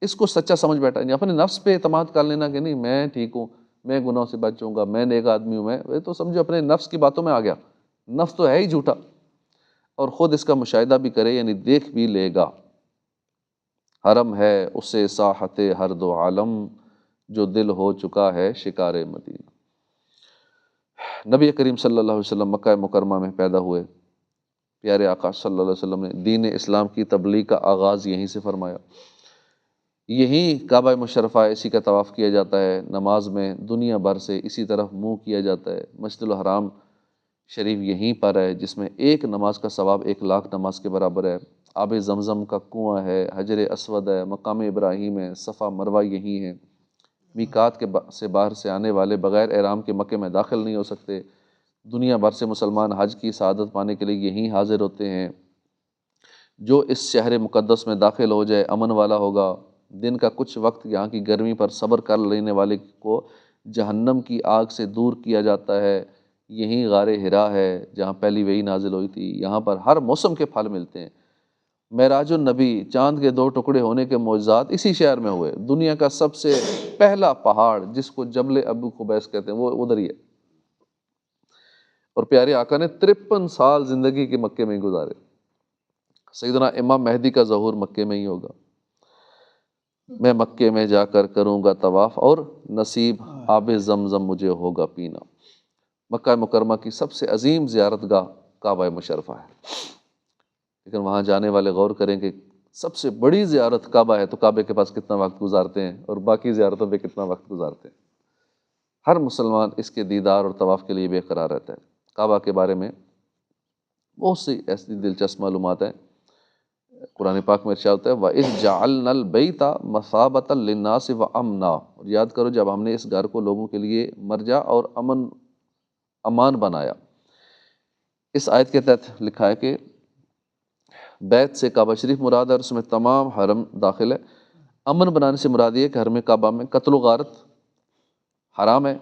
اس کو سچا سمجھ بیٹھا۔ یعنی اپنے نفس پہ اعتماد کر لینا کہ نہیں میں ٹھیک ہوں، میں گناہوں سے بچ جاؤں گا، میں نیک آدمی ہوں، میں تو سمجھو اپنے نفس کی باتوں میں آ گیا، نفس تو ہے ہی جھوٹا، اور خود اس کا مشاہدہ بھی کرے یعنی دیکھ بھی لے گا۔ حرم ہے اسے ساحت ہر دو عالم، جو دل ہو چکا ہے شکار مدینہ۔ نبی کریم صلی اللہ علیہ وسلم مکہ مکرمہ میں پیدا ہوئے، پیارے آقا صلی اللہ علیہ وسلم نے دین اسلام کی تبلیغ کا آغاز یہیں سے فرمایا۔ یہیں کعبہ مشرفہ ہے، اسی کا طواف کیا جاتا ہے، نماز میں دنیا بھر سے اسی طرف منہ کیا جاتا ہے۔ مسجد الحرام شریف یہیں پر ہے، جس میں ایک نماز کا ثواب 1,00,000 نماز کے برابر ہے۔ آب زمزم کا کنواں ہے، حجر اسود ہے، مقام ابراہیم ہے، صفا مروہ یہیں ہے۔ میقات سے باہر سے آنے والے بغیر احرام کے مکے میں داخل نہیں ہو سکتے۔ دنیا بھر سے مسلمان حج کی سعادت پانے کے لیے یہیں حاضر ہوتے ہیں۔ جو اس شہر مقدس میں داخل ہو جائے امن والا ہوگا۔ دن کا کچھ وقت یہاں کی گرمی پر صبر کر لینے والے کو جہنم کی آگ سے دور کیا جاتا ہے۔ یہیں غار حرا ہے جہاں پہلی وحی نازل ہوئی تھی۔ یہاں پر ہر موسم کے پھل ملتے ہیں۔ معراج النبی، چاند کے 2 ٹکڑے ہونے کے معجزات اسی شہر میں ہوئے۔ دنیا کا سب سے پہلا پہاڑ جس کو جبل ابو قبیس کہتے ہیں وہ ادھر ہی ہے، اور پیارے آقا نے 53 سال زندگی کے مکے میں ہی گزارے۔ سیدنا امام مہدی کا ظہور مکے میں ہی ہوگا۔ میں مکے میں جا کر کروں گا طواف اور نصیب آب زمزم مجھے ہوگا پینا۔ مکہ مکرمہ کی سب سے عظیم زیارت گاہ کعبہ مشرفہ ہے، لیکن وہاں جانے والے غور کریں کہ سب سے بڑی زیارت کعبہ ہے تو کعبے کے پاس کتنا وقت گزارتے ہیں اور باقی زیارتوں پہ کتنا وقت گزارتے ہیں۔ ہر مسلمان اس کے دیدار اور طواف کے لیے بے قرار رہتا ہے۔ کعبہ کے بارے میں بہت سی ایسی دلچسپ معلومات ہیں۔ قرآن پاک میں ارشاد ہوتا ہے وَإِذْ جَعَلْنَا الْبَيْتَ مَثَابَةً لِلنَّاسِ وَأَمْنًا، اور یاد کرو جب ہم نے اس گھر کو لوگوں کے لیے مرجع اور امان بنایا۔ اس آیت کے تحت لکھا ہے کہ بیت سے کعبہ شریف مراد ہے اور اس میں تمام حرم داخل ہے۔ امن بنانے سے مراد یہ کہ حرم کعبہ میں قتل و غارت حرام ہے،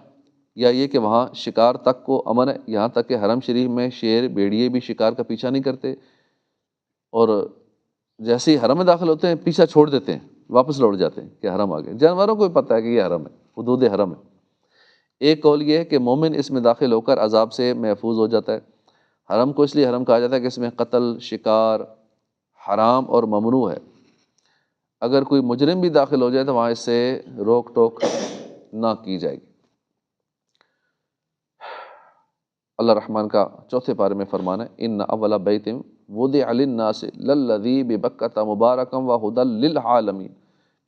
یا یہ کہ وہاں شکار تک کو امن ہے، یہاں تک کہ حرم شریف میں شیر بھیڑیے بھی شکار کا پیچھا نہیں کرتے، اور جیسے ہی حرم میں داخل ہوتے ہیں پیچھا چھوڑ دیتے ہیں، واپس لوٹ جاتے ہیں کہ حرم آ گئے۔ جانوروں کو بھی پتہ ہے کہ یہ حرم ہے، حدود حرم ہے۔ ایک قول یہ ہے کہ مومن اس میں داخل ہو کر عذاب سے محفوظ ہو جاتا ہے۔ حرم کو اس لیے حرم کہا جاتا ہے کہ اس میں قتل، شکار حرام اور ممنوع ہے۔ اگر کوئی مجرم بھی داخل ہو جائے تو وہاں اس سے روک ٹوک نہ کی جائے گی۔ اللہ رحمان کا چوتھے پارے میں فرمانا ہے ان اول بیت وضع للناس للذی ببکۃ مبارکا وہدی للعالمین،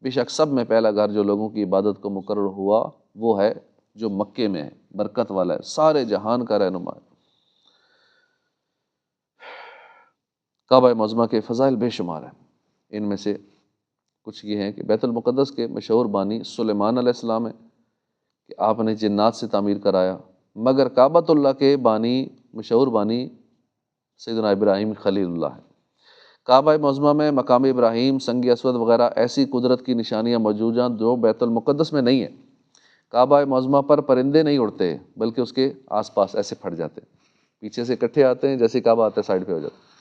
بے شک سب میں پہلا گھر جو لوگوں کی عبادت کو مقرر ہوا وہ ہے جو مکے میں ہے، برکت والا ہے، سارے جہان کا رہنما ہے۔ کعبہ معظمہ کے فضائل بے شمار ہیں، ان میں سے کچھ یہ ہیں کہ بیت المقدس کے مشہور بانی سلیمان علیہ السلام ہیں کہ آپ نے جنات سے تعمیر کرایا، مگر کعبۃ اللہ کے بانی مشہور بانی سیدنا ابراہیم خلیل اللہ ہے۔ کعبہ معظمہ میں مقام ابراہیم، سنگ اسود وغیرہ ایسی قدرت کی نشانیاں موجود ہیں جو بیت المقدس میں نہیں ہیں۔ کعبہ معظمہ پر پرندے نہیں اڑتے بلکہ اس کے آس پاس ایسے پھٹ جاتے ہیں، پیچھے سے اکٹھے آتے ہیں، جیسے کعبہ آتا ہے سائڈ پہ ہو جاتے ہیں۔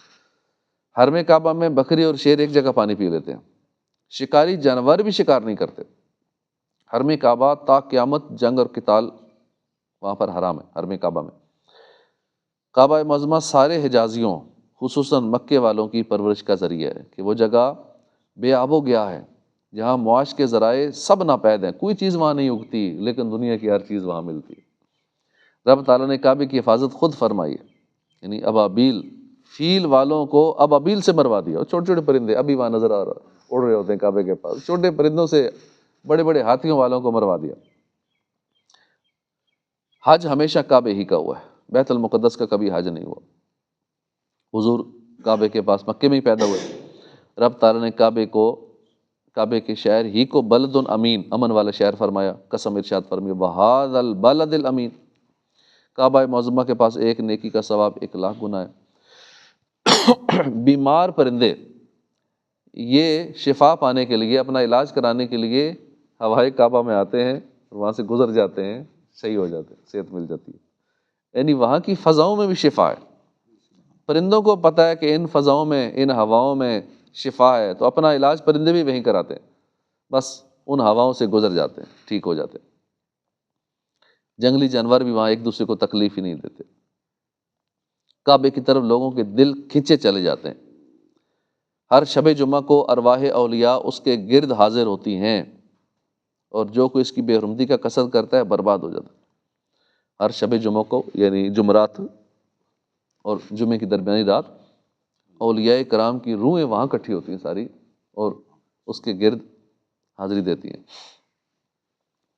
حرم کعبہ میں بکری اور شیر ایک جگہ پانی پی لیتے ہیں، شکاری جانور بھی شکار نہیں کرتے۔ حرم کعبہ تا قیامت جنگ اور قتال وہاں پر حرام ہے۔ حرم کعبہ میں کعبہ معظمہ سارے حجازیوں خصوصاً مکے والوں کی پرورش کا ذریعہ ہے کہ وہ جگہ بے آب و گیا ہے جہاں معاش کے ذرائع سب ناپید ہیں، کوئی چیز وہاں نہیں اگتی لیکن دنیا کی ہر چیز وہاں ملتی ہے۔ رب تعالیٰ نے کعبے کی حفاظت خود فرمائی ہے، یعنی ابابیل فیل والوں کو ابابیل سے مروا دیا، اور چھوٹے چھوٹے پرندے ابھی وہاں نظر آ رہا اڑ رہے ہوتے ہیں کعبے کے پاس، چھوٹے پرندوں سے بڑے بڑے ہاتھیوں والوں کو مروا دیا۔ حج ہمیشہ کعبے ہی کا ہوا ہے، بیت المقدس کا کبھی حج نہیں ہوا۔ حضور کعبے کے پاس مکے میں ہی پیدا ہوئے، رب تعالیٰ نے کعبے کو کعبے کے شہر ہی کو بلد امین، امن والا شہر فرمایا، قسم ارشاد فرمایا وہذا البلد الامین، کعبہ معظمہ کے پاس ایک نیکی کا ثواب 1,00,000 گنا ہے۔ بیمار پرندے یہ شفا پانے کے لیے، اپنا علاج کرانے کے لیے ہوائے کعبہ میں آتے ہیں اور وہاں سے گزر جاتے ہیں، صحیح ہو جاتے ہیں، صحت مل جاتی ہے۔ یعنی وہاں کی فضاؤں میں بھی شفا ہے، پرندوں کو پتہ ہے کہ ان فضاؤں میں، ان ہواؤں میں شفا ہے، تو اپنا علاج پرندے بھی وہیں کراتے ہیں، بس ان ہواؤں سے گزر جاتے ہیں، ٹھیک ہو جاتے ہیں۔ جنگلی جانور بھی وہاں ایک دوسرے کو تکلیف ہی نہیں دیتے۔ کعبے کی طرف لوگوں کے دل کھنچے چلے جاتے ہیں۔ ہر شب جمعہ کو ارواح اولیاء اس کے گرد حاضر ہوتی ہیں، اور جو کوئی اس کی بے حرمتی کا قصد کرتا ہے برباد ہو جاتا ہے۔ ہر شب جمعہ کو، یعنی جمعرات اور جمعے کی درمیانی رات، اولیاء کرام کی روحیں وہاں اکٹھی ہوتی ہیں ساری، اور اس کے گرد حاضری دیتی ہیں۔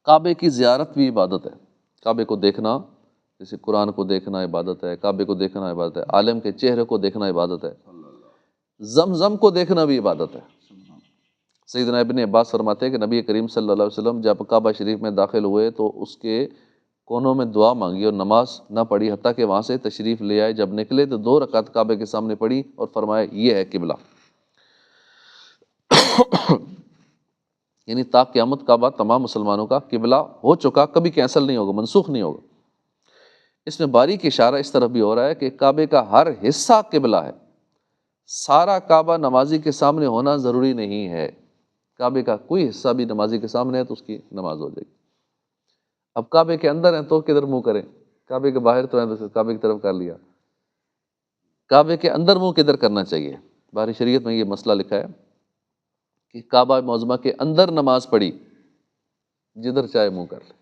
کعبے کی زیارت بھی عبادت ہے۔ کعبے کو دیکھنا، جیسے قرآن کو دیکھنا عبادت ہے، کعبے کو دیکھنا عبادت ہے، عالم کے چہرے کو دیکھنا عبادت ہے، زمزم کو دیکھنا بھی عبادت ہے۔ سیدنا ابن عباس فرماتے ہیں کہ نبی کریم صلی اللہ علیہ وسلم جب کعبہ شریف میں داخل ہوئے تو اس کے کونوں میں دعا مانگی اور نماز نہ پڑھی، حتیٰ کہ وہاں سے تشریف لے آئے۔ جب نکلے تو 2 رکعت کعبے کے سامنے پڑھی اور فرمایا یہ ہے قبلہ۔ یعنی تا قیامت کعبہ تمام مسلمانوں کا قبلہ ہو چکا، کبھی کینسل نہیں ہوگا، منسوخ نہیں ہوگا۔ اس میں باریک اشارہ اس طرف بھی ہو رہا ہے کہ کعبے کا ہر حصہ قبلہ ہے، سارا کعبہ نمازی کے سامنے ہونا ضروری نہیں ہے۔ کعبے کا کوئی حصہ بھی نمازی کے سامنے ہے تو اس کی نماز ہو جائے گی۔ اب کعبے کے اندر ہیں تو کدھر منہ کریں، کعبے کے باہر تو ہیں تو کعبے کی طرف کر لیا، کعبے کے اندر منہ کدھر کرنا چاہیے؟ باری شریعت میں یہ مسئلہ لکھا ہے کہ کعبہ معظمہ کے اندر نماز پڑھی، جدھر چاہے منہ کر لے۔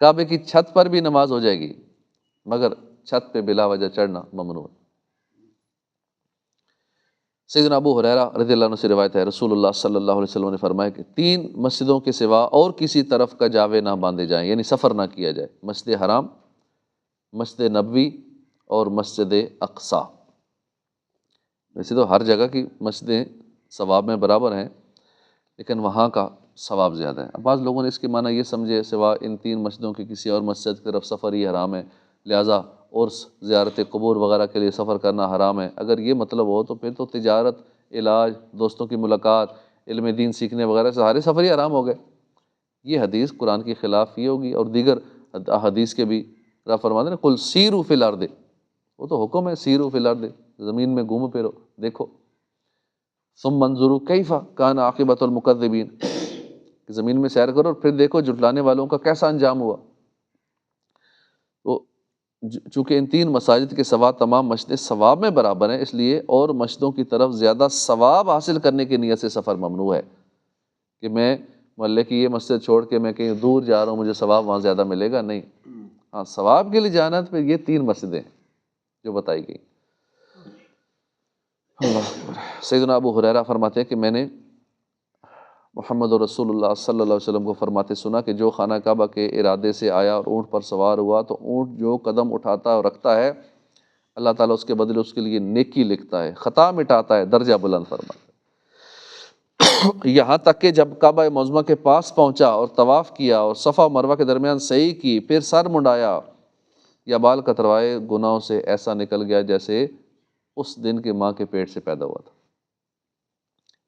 کعبے کی چھت پر بھی نماز ہو جائے گی، مگر چھت پہ بلا وجہ چڑھنا ممنوع ہے۔ سیدنا ابو ہریرہ رضی اللہ عنہ سے روایت ہے، رسول اللہ صلی اللہ علیہ وسلم نے فرمایا کہ 3 مسجدوں کے سوا اور کسی طرف کا جاوے نہ باندھے جائیں، یعنی سفر نہ کیا جائے: مسجد حرام، مسجد نبوی اور مسجد اقصی۔ ویسے تو ہر جگہ کی مسجدیں ثواب میں برابر ہیں، لیکن وہاں کا ثواب زیادہ ہے۔ اب بعض لوگوں نے اس کے معنی یہ سمجھے سوا ان 3 مسجدوں کی کسی اور مسجد کی طرف سفر ہی حرام ہے، لہٰذا اور زیارت قبور وغیرہ کے لیے سفر کرنا حرام ہے۔ اگر یہ مطلب ہو تو پھر تو تجارت، علاج، دوستوں کی ملاقات، علم دین سیکھنے وغیرہ سارے سفر ہی حرام ہو گئے۔ یہ حدیث قرآن کی خلاف ہی ہوگی، اور دیگر حدیث کے بھی رب فرماتے ہیں قل سیروا فی الارض، وہ تو حکم ہے سیروا فی الارض، زمین میں گھومو پھرو، دیکھو۔ ثم انظروا کیف کان عاقبۃ المکذبین، کہ زمین میں سیر کرو اور پھر دیکھو جھٹلانے والوں کا کیسا انجام ہوا۔ تو چونکہ ان 3 مساجد کے سوا تمام مسجدیں ثواب میں برابر ہیں، اس لیے اور مسجدوں کی طرف زیادہ ثواب حاصل کرنے کی نیت سے سفر ممنوع ہے، کہ میں محلے کی یہ مسجد چھوڑ کے میں کہیں دور جا رہا ہوں مجھے ثواب وہاں زیادہ ملے گا، نہیں۔ ہاں ثواب کے لیے جانا ہے تو پھر یہ 3 مسجدیں جو بتائی گئی۔ اللہ اکبر۔ سیدنا ابو ہریرہ فرماتے ہیں کہ میں نے محمد رسول اللہ صلی اللہ علیہ وسلم کو فرماتے سنا کہ جو خانہ کعبہ کے ارادے سے آیا اور اونٹ پر سوار ہوا تو اونٹ جو قدم اٹھاتا اور رکھتا ہے اللہ تعالیٰ اس کے بدلے اس کے لیے نیکی لکھتا ہے، خطا مٹاتا ہے، درجہ بلند فرماتا ہے۔ یہاں تک کہ جب کعبہ معظمہ کے پاس پہنچا اور طواف کیا اور صفا و مروہ کے درمیان سعی کی، پھر سر منڈایا یا بال کتروائے، گناہوں سے ایسا نکل گیا جیسے اس دن کے ماں کے پیٹ سے پیدا ہوا تھا۔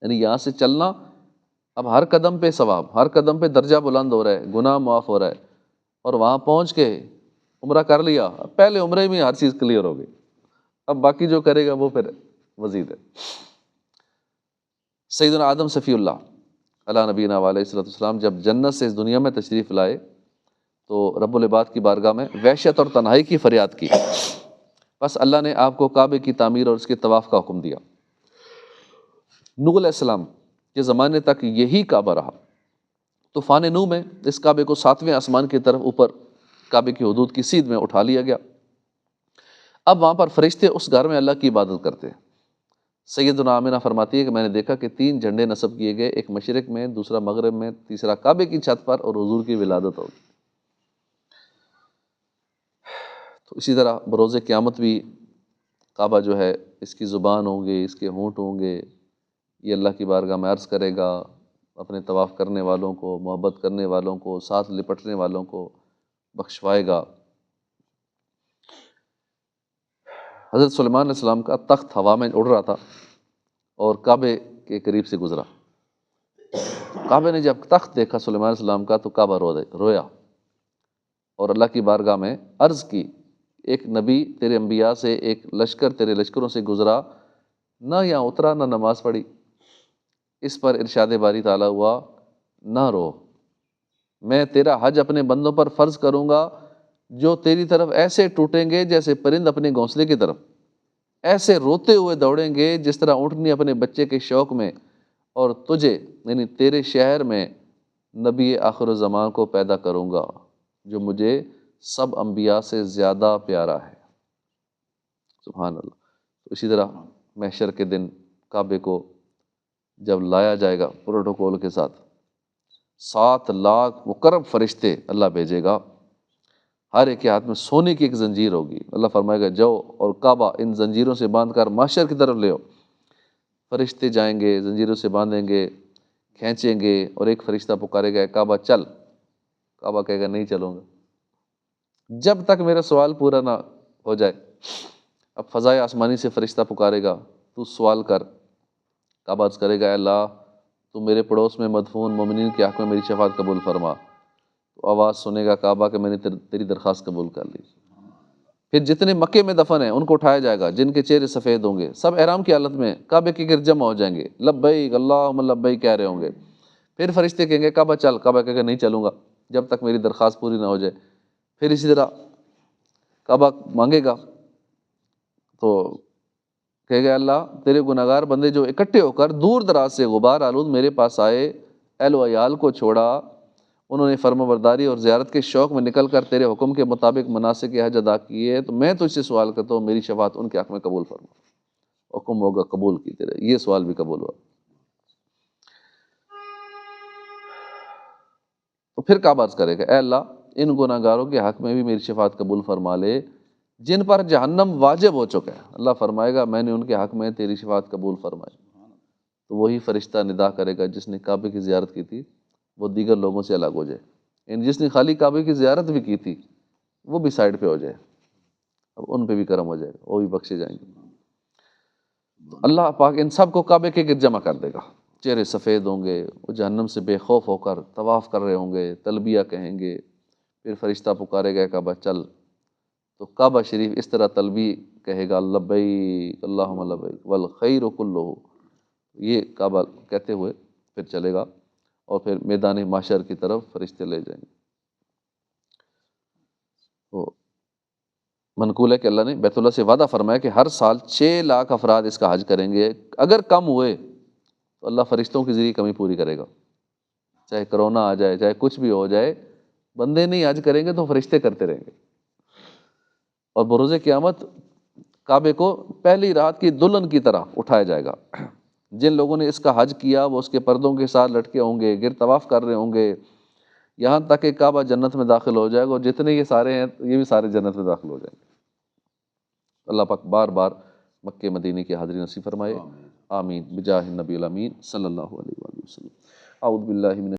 یعنی یہاں سے چلنا، اب ہر قدم پہ ثواب، ہر قدم پہ درجہ بلند ہو رہا ہے، گناہ معاف ہو رہا ہے، اور وہاں پہنچ کے عمرہ کر لیا، پہلے عمرے میں ہر چیز کلیئر ہو گئی، اب باقی جو کرے گا وہ پھر مزید ہے۔ سیدنا آدم صفی اللہ علیہ نبینا علیہ الصلوۃ والسلام جب جنت سے اس دنیا میں تشریف لائے تو رب العباد کی بارگاہ میں وحشت اور تنہائی کی فریاد کی، بس اللہ نے آپ کو کعبے کی تعمیر اور اس کے طواف کا حکم دیا۔ نوح علیہ السلام کے زمانے تک یہی کعبہ رہا۔ طوفان نوح میں اس کعبے کو 7ویں آسمان کی طرف اوپر کعبے کی حدود کی سیدھ میں اٹھا لیا گیا۔ اب وہاں پر فرشتے اس گھر میں اللہ کی عبادت کرتے ہیں۔ سیدنا آمنہ فرماتی ہے کہ میں نے دیکھا کہ 3 جھنڈے نصب کیے گئے، ایک مشرق میں، دوسرا مغرب میں، تیسرا کعبے کی چھت پر، اور حضور کی ولادت ہوگی۔ تو اسی طرح بروز قیامت بھی کعبہ جو ہے اس کی زبان ہوں گے، اس کے ہونٹ ہوں گے، یہ اللہ کی بارگاہ میں عرض کرے گا، اپنے طواف کرنے والوں کو، محبت کرنے والوں کو، ساتھ لپٹنے والوں کو بخشوائے گا۔ حضرت سلیمان علیہ السلام کا تخت ہوا میں اڑ رہا تھا اور کعبے کے قریب سے گزرا۔ کعبے نے جب تخت دیکھا سلیمان علیہ السلام کا تو کعبہ رویا اور اللہ کی بارگاہ میں عرض کی، ایک نبی تیرے انبیاء سے، ایک لشکر تیرے لشکروں سے گزرا، نہ یہاں اترا نہ نماز پڑھی۔ اس پر ارشاد باری تعالیٰ ہوا، نہ رو، میں تیرا حج اپنے بندوں پر فرض کروں گا جو تیری طرف ایسے ٹوٹیں گے جیسے پرند اپنے گھونسلے کی طرف، ایسے روتے ہوئے دوڑیں گے جس طرح اونٹنی اپنے بچے کے شوق میں، اور تجھے یعنی تیرے شہر میں نبی آخر الزمان کو پیدا کروں گا جو مجھے سب انبیاء سے زیادہ پیارا ہے۔ سبحان اللہ۔ تو اسی طرح محشر کے دن کعبے کو جب لایا جائے گا پروٹوکول کے ساتھ، 7 لاکھ مقرب فرشتے اللہ بھیجے گا، ہر ایک کے ہاتھ میں سونے کی ایک زنجیر ہوگی۔ اللہ فرمائے گا جاؤ اور کعبہ ان زنجیروں سے باندھ کر محشر کی طرف لے آؤ۔ فرشتے جائیں گے، زنجیروں سے باندھیں گے، کھینچیں گے، اور ایک فرشتہ پکارے گا، کعبہ چل۔ کعبہ کہے گا نہیں چلوں گا جب تک میرا سوال پورا نہ ہو جائے۔ اب فضائے آسمانی سے فرشتہ پکارے گا، تو سوال کر۔ کعبہ عرض کرے گا، اے اللہ تو میرے پڑوس میں مدفون مومنین کے حق میں میری شفاعت قبول فرما۔ تو آواز سنے گا کعبہ کہ میں نے تیری درخواست قبول کر لی۔ پھر جتنے مکے میں دفن ہیں ان کو اٹھایا جائے گا، جن کے چہرے سفید ہوں گے، سب احرام کی حالت میں کعبے کے گرد جمع ہو جائیں گے، لبیک اللہم لبیک کہہ رہے ہوں گے۔ پھر فرشتے کہیں گے کعبہ چل، کعبہ کہے گا نہیں چلوں گا جب تک میری درخواست پوری نہ ہو جائے۔ پھر اسی طرح کعبہ مانگے گا تو کہے گا اللہ تیرے گناہگار بندے جو اکٹھے ہو کر دور دراز سے غبار آلود میرے پاس آئے، اہل و عیال کو چھوڑا، انہوں نے فرما برداری اور زیارت کے شوق میں نکل کر تیرے حکم کے مطابق مناسک حج ادا کیے، تو میں تجھ سے سوال کرتا ہوں میری شفاعت ان کے حق میں قبول فرما۔ حکم ہوگا قبول کی تیرے، یہ سوال بھی قبول ہوا۔ تو پھر کعبہ عرض کرے گا، اے اللہ ان گناہ گاروں کے حق میں بھی میری شفاعت قبول فرما لے جن پر جہنم واجب ہو چکا ہے۔ اللہ فرمائے گا میں نے ان کے حق میں تیری شفاعت قبول فرمائی۔ تو وہی فرشتہ ندا کرے گا جس نے کعبے کی زیارت کی تھی وہ دیگر لوگوں سے الگ ہو جائے، یعنی جس نے خالی کعبے کی زیارت بھی کی تھی وہ بھی سائڈ پہ ہو جائے، اب ان پہ بھی کرم ہو جائے گا، وہ بھی بخشے جائیں گے۔ تو اللہ پاک ان سب کو کعبے کے گرد جمع کر دے گا، چہرے سفید ہوں گے، وہ جہنم سے بے خوف ہو کر طواف کر رہے ہوں گے، تلبیہ کہیں گے۔ پھر فرشتہ پکارے گا کعبہ چل، تو کعبہ شریف اس طرح تلبیہ کہے گا، لبیک اللہم لبیک والخیر کلہ، یہ کعبہ کہتے ہوئے پھر چلے گا اور پھر میدان محشر کی طرف فرشتے لے جائیں گے۔ تو منقول ہے کہ اللہ نے بیت اللہ سے وعدہ فرمایا کہ ہر سال 6 لاکھ افراد اس کا حج کریں گے، اگر کم ہوئے تو اللہ فرشتوں کے ذریعے کمی پوری کرے گا، چاہے کرونا آ جائے، چاہے کچھ بھی ہو جائے، بندے نہیں حج کریں گے تو فرشتے کرتے رہیں گے۔ اور بروز قیامت کعبے کو پہلی رات کی دلہن کی طرح اٹھایا جائے گا۔ جن لوگوں نے اس کا حج کیا وہ اس کے پردوں کے ساتھ لٹکے ہوں گے، گرد طواف کر رہے ہوں گے، یہاں تک کہ کعبہ جنت میں داخل ہو جائے گا، اور جتنے یہ سارے ہیں یہ بھی سارے جنت میں داخل ہو جائیں گے۔ اللہ پاک بار بار مکہ مدینے کی حاضری نصیب فرمائے، آمین بجاہ النبی الامین صلی اللہ علیہ وآلہ وسلم۔ اعوذ باللہ من